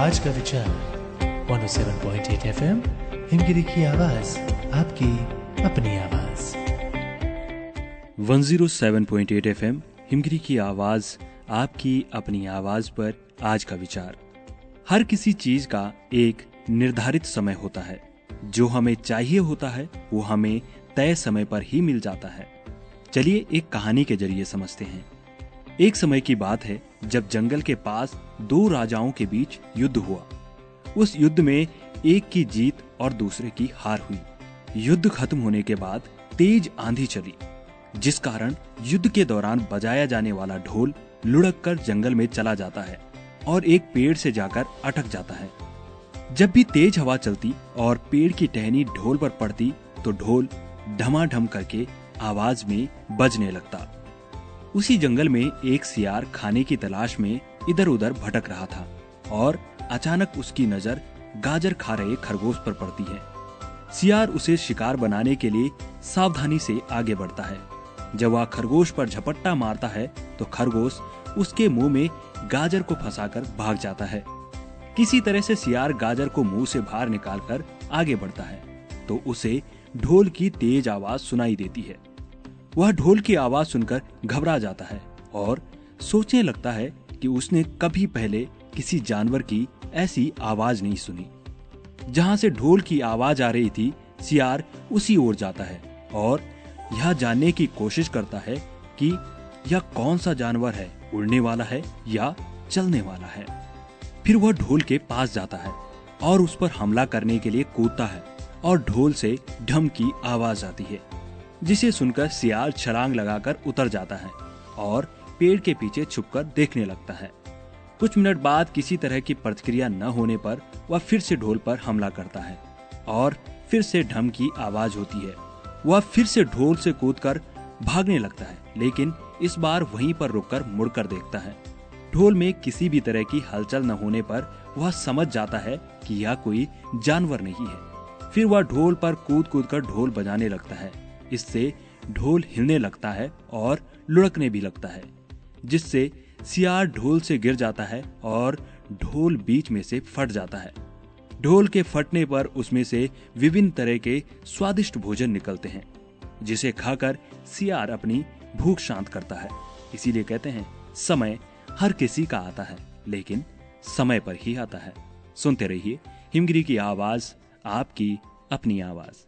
आज का विचार 107.8 FM हिमगिरी की आवाज, आपकी अपनी आवाज। 107.8 FM हिमगिरी की आवाज, आपकी अपनी आवाज पर आज का विचार। हर किसी चीज का एक निर्धारित समय होता है। जो हमें चाहिए होता है वो हमें तय समय पर ही मिल जाता है। चलिए एक कहानी के जरिए समझते हैं। एक समय की बात है जब जंगल के पास दो राजाओं के बीच युद्ध हुआ। उस युद्ध में एक की जीत और दूसरे की हार हुई। युद्ध खत्म होने के बाद तेज आंधी चली, जिस कारण युद्ध के दौरान बजाया जाने वाला ढोल लुढ़क कर जंगल में चला जाता है और एक पेड़ से जाकर अटक जाता है। जब भी तेज हवा चलती और पेड़ की टहनी ढोल पर पड़ती तो ढोल ढमाढम करके आवाज में बजने लगता। उसी जंगल में एक सियार खाने की तलाश में इधर उधर भटक रहा था और अचानक उसकी नजर गाजर खा रहे खरगोश पर पड़ती है। सियार उसे शिकार बनाने के लिए सावधानी से आगे बढ़ता है। जब वह खरगोश पर झपट्टा मारता है तो खरगोश उसके मुंह में गाजर को फंसाकर भाग जाता है। किसी तरह से सियार गाजर को मुंह से बाहर निकालकर आगे बढ़ता है तो उसे ढोल की तेज आवाज सुनाई देती है। वह ढोल की आवाज सुनकर घबरा जाता है और सोचने लगता है कि उसने कभी पहले किसी जानवर की ऐसी आवाज नहीं सुनी। जहां से ढोल की आवाज आ रही थी, सियार उसी ओर जाता है और यह जानने की कोशिश करता है कि यह कौन सा जानवर है, उड़ने वाला है या चलने वाला है। फिर वह ढोल के पास जाता है और उस पर हमला करने के लिए कूदता है और ढोल से ढम की आवाज आती है, जिसे सुनकर सियार छलांग लगाकर उतर जाता है और पेड़ के पीछे छुपकर देखने लगता है। कुछ मिनट बाद किसी तरह की प्रतिक्रिया न होने पर वह फिर से ढोल पर हमला करता है और फिर से ढम की आवाज होती है। वह फिर से ढोल से कूदकर भागने लगता है, लेकिन इस बार वहीं पर रुककर मुड़कर देखता है। ढोल में किसी भी तरह की हलचल न होने पर वह समझ जाता है कि यह कोई जानवर नहीं है। फिर वह ढोल पर कूद कूद कर ढोल बजाने लगता है। इससे ढोल हिलने लगता है और लुढ़कने भी लगता है, जिससे सियार ढोल से गिर जाता है और ढोल बीच में से फट जाता है। ढोल के फटने पर उसमें से विभिन्न तरह के स्वादिष्ट भोजन निकलते हैं, जिसे खाकर सियार अपनी भूख शांत करता है। इसीलिए कहते हैं, समय हर किसी का आता है लेकिन समय पर ही आता है। सुनते रहिए हिमगिरी की आवाज, आपकी अपनी आवाज।